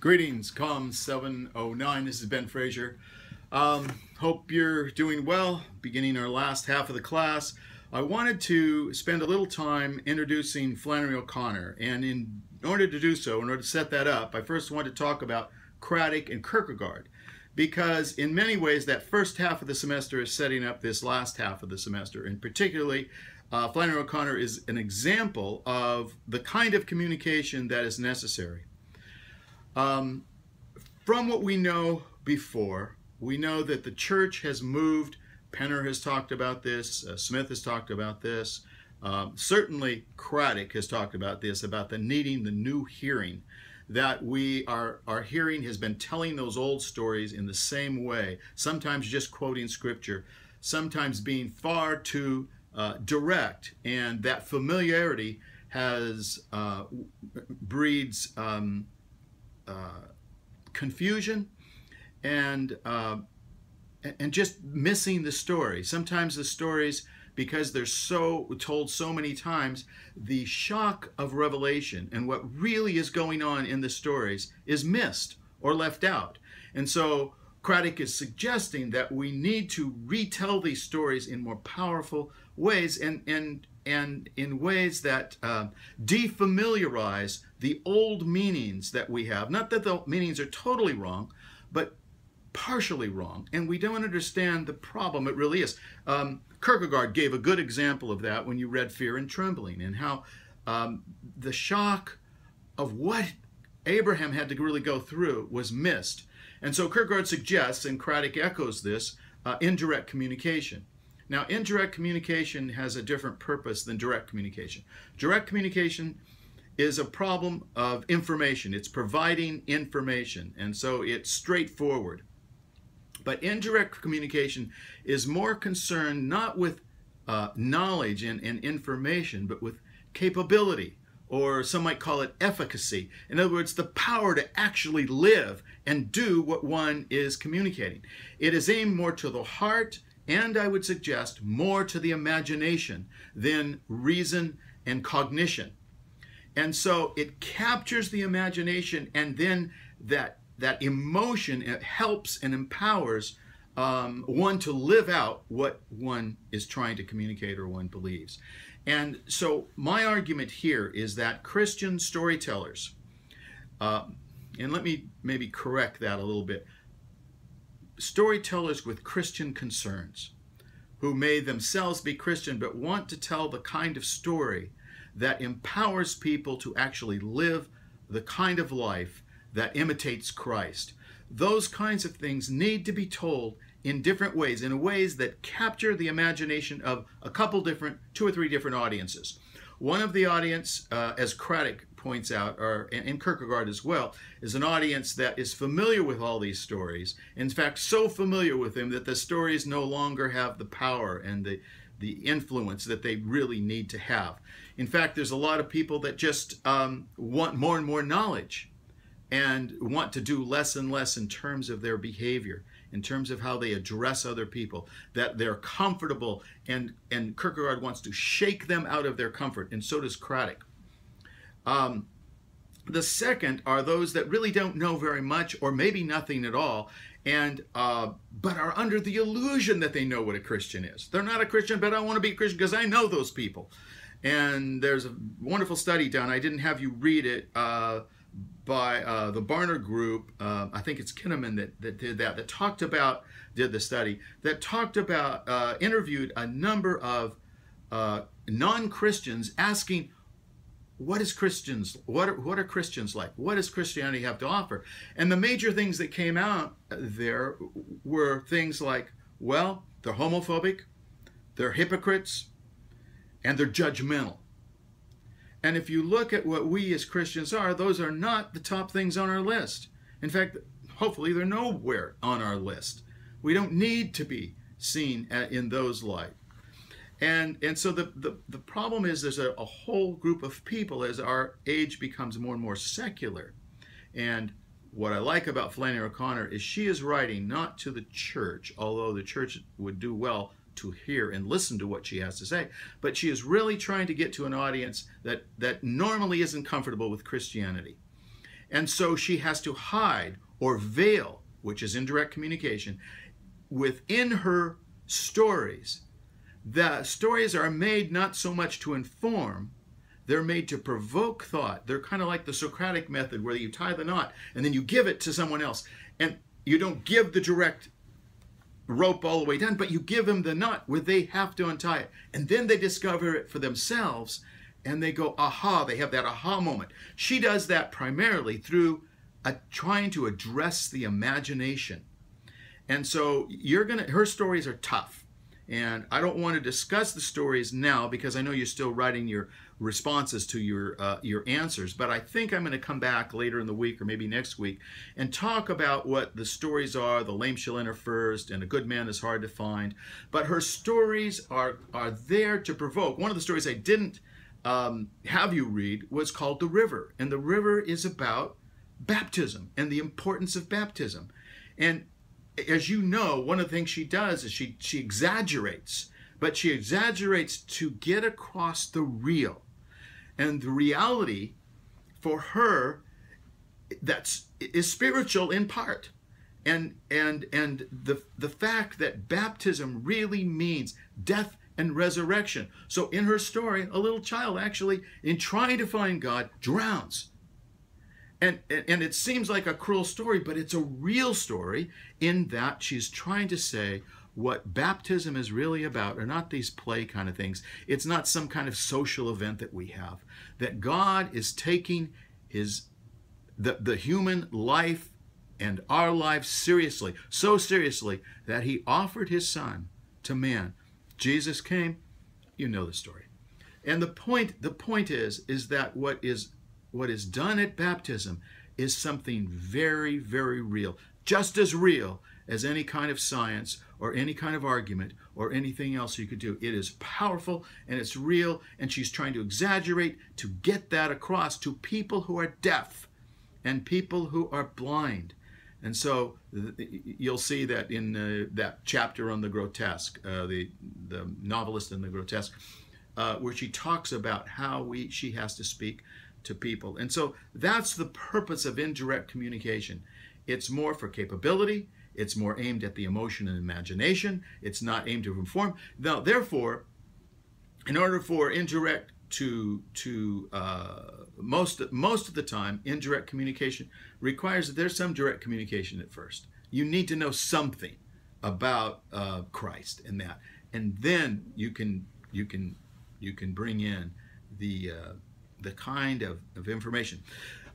Greetings, COM 709. This is Ben Frazier. Hope you're doing well. Beginning our last half of the class, I wanted to spend a little time introducing Flannery O'Connor. And in order to do so, in order to set that up, I first want to talk about Craddock and Kierkegaard. Because in many ways, that first half of the semester is setting up this last half of the semester. And particularly, Flannery O'Connor is an example of the kind of communication that is necessary. From what we know before, we know that the church has moved. Penner has talked about this. Smith has talked about this. Certainly Craddock has talked about this, about the needing the new hearing, that our hearing has been telling those old stories in the same way, sometimes just quoting scripture, sometimes being far too direct, and that familiarity breeds confusion and just missing the story. Sometimes the stories, because they're told so many times, the shock of revelation and what really is going on in the stories is missed or left out. And so Craddock is suggesting that we need to retell these stories in more powerful ways and in ways that defamiliarize the old meanings that we have. Not that the meanings are totally wrong, but partially wrong, and we don't understand the problem it really is. Kierkegaard gave a good example of that when you read Fear and Trembling, and how the shock of what Abraham had to really go through was missed. And so Kierkegaard suggests, and Craddock echoes this, indirect communication. Now, indirect communication has a different purpose than direct communication. Direct communication is a problem of information. It's providing information, and so it's straightforward. But indirect communication is more concerned not with knowledge and information, but with capability, or some might call it efficacy. In other words, the power to actually live and do what one is communicating. It is aimed more to the heart, and I would suggest more to the imagination than reason and cognition. And so it captures the imagination, and then that emotion, it helps and empowers one to live out what one is trying to communicate or one believes. And so my argument here is that Christian storytellers, and let me maybe correct that a little bit, storytellers with Christian concerns, who may themselves be Christian but want to tell the kind of story that empowers people to actually live the kind of life that imitates Christ. Those kinds of things need to be told in different ways, in ways that capture the imagination of two or three different audiences. One of the audience, as Craddock points out, and Kierkegaard as well, is an audience that is familiar with all these stories. In fact, so familiar with them that the stories no longer have the power and the influence that they really need to have. In fact, there's a lot of people that just want more and more knowledge and want to do less and less in terms of their behavior, in terms of how they address other people, that they're comfortable, and Kierkegaard wants to shake them out of their comfort, and so does Craddock. The second are those that really don't know very much, or maybe nothing at all, and but are under the illusion that they know what a Christian is. They're not a Christian, but I want to be a Christian because I know those people. And there's a wonderful study done, I didn't have you read it, by the Barner Group, I think it's Kinnaman that did that, did the study, that talked about, interviewed a number of non-Christians asking, what are Christians like? What does Christianity have to offer? And the major things that came out there were things like, well, they're homophobic, they're hypocrites, and they're judgmental. And if you look at what we as Christians are, those are not the top things on our list. In fact, hopefully they're nowhere on our list. We don't need to be seen in those light. And so the problem is there's a whole group of people as our age becomes more and more secular. And what I like about Flannery O'Connor is she is writing not to the church, although the church would do well to hear and listen to what she has to say, but she is really trying to get to an audience that normally isn't comfortable with Christianity. And so she has to hide or veil, which is indirect communication, within her stories. The stories are made not so much to inform, they're made to provoke thought. They're kind of like the Socratic method, where you tie the knot and then you give it to someone else. And you don't give the direct rope all the way down, but you give them the knot where they have to untie it. And then they discover it for themselves and they go, aha, they have that aha moment. She does that primarily through trying to address the imagination. And so her stories are tough. And I don't want to discuss the stories now because I know you're still writing your responses to your answers. But I think I'm going to come back later in the week or maybe next week and talk about what the stories are. The lame shall enter first, and a good man is hard to find. But her stories are there to provoke. One of the stories I didn't have you read was called The River. And The River is about baptism and the importance of baptism. And as you know, one of the things she does is she exaggerates, but she exaggerates to get across the real. And the reality for her is spiritual in part. And the fact that baptism really means death and resurrection. So in her story, a little child actually, in trying to find God, drowns. And it seems like a cruel story, but it's a real story in that she's trying to say what baptism is really about are not these play kind of things. It's not some kind of social event that we have. That God is taking the human life and our lives seriously, so seriously that he offered his son to man. Jesus came, you know the story. And the point is that what is done at baptism is something very, very real, just as real as any kind of science or any kind of argument or anything else you could do. It is powerful and it's real, and she's trying to exaggerate to get that across to people who are deaf and people who are blind. And so you'll see that in that chapter on the grotesque, the novelist in the grotesque, where she talks about how she has to speak to people. And so that's the purpose of indirect communication. It's more for capability. It's more aimed at the emotion and imagination. It's not aimed to inform. Now, therefore, in order for indirect most of the time, indirect communication requires that there's some direct communication at first. You need to know something about Christ and that, and then you can bring in the kind of information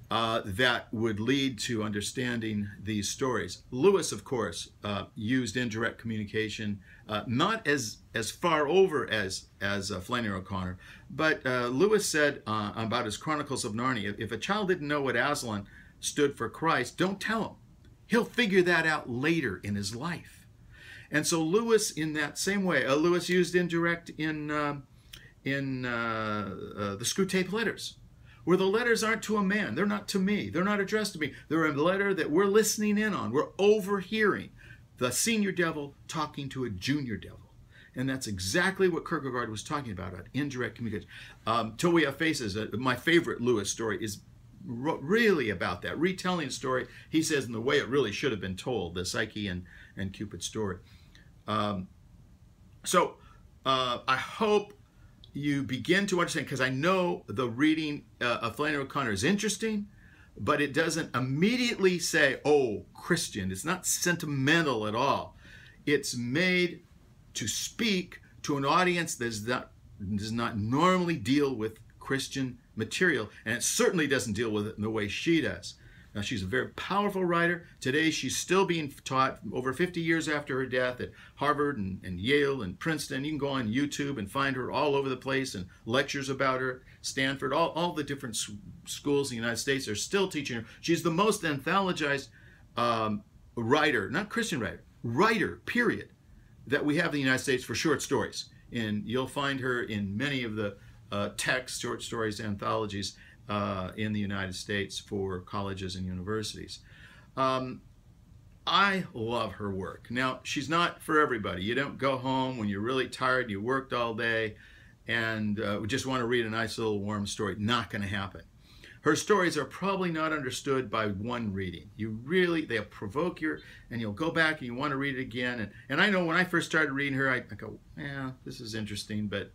that would lead to understanding these stories. Lewis, of course, used indirect communication, not as far over as Flannery O'Connor, but Lewis said about his Chronicles of Narnia, if a child didn't know what Aslan stood for Christ, don't tell him. He'll figure that out later in his life. And so Lewis, in that same way, Lewis used indirect in the Screwtape Letters, where the letters aren't to a man. They're not to me. They're not addressed to me. They're a letter that we're listening in on. We're overhearing the senior devil talking to a junior devil. And that's exactly what Kierkegaard was talking about indirect communication. Till We Have Faces, my favorite Lewis story, is really about that. Retelling the story, he says, in the way it really should have been told, the Psyche and Cupid story. So I hope you begin to understand, because I know the reading of Flannery O'Connor is interesting, but it doesn't immediately say, oh, Christian. It's not sentimental at all. It's made to speak to an audience that does not normally deal with Christian material, and it certainly doesn't deal with it in the way she does. Now, she's a very powerful writer. Today, she's still being taught over 50 years after her death at Harvard and Yale and Princeton. You can go on YouTube and find her all over the place, and lectures about her. Stanford, all the different schools in the United States are still teaching her. She's the most anthologized writer, not Christian writer, period, that we have in the United States for short stories. And you'll find her in many of the text, short stories, anthologies in the United States for colleges and universities. I love her work. Now, she's not for everybody. You don't go home when you're really tired, you worked all day, and just want to read a nice little warm story. Not going to happen. her stories are probably not understood by one reading. They'll provoke you, and you'll go back and you want to read it again. And I know when I first started reading her, I go, yeah, this is interesting, but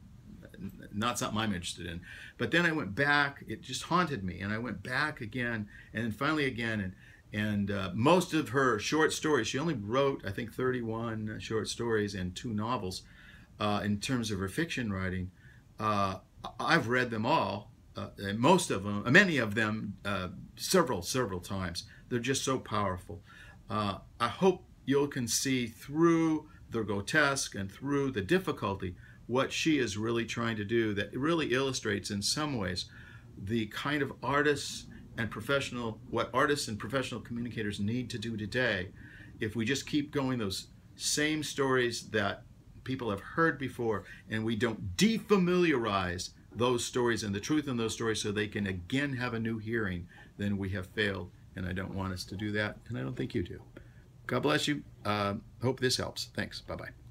not something I'm interested in. But then I went back, it just haunted me, and I went back again, and then finally again, and most of her short stories, she only wrote, I think, 31 short stories and 2 novels in terms of her fiction writing. I've read them all, most of them, many of them, several times. They're just so powerful. I hope you can see through the grotesque and through the difficulty what she is really trying to do, that really illustrates in some ways the kind of what artists and professional communicators need to do today. If we just keep going those same stories that people have heard before, and we don't defamiliarize those stories and the truth in those stories so they can again have a new hearing, then we have failed. And I don't want us to do that, and I don't think you do. God bless you. Hope this helps. Thanks. Bye-bye.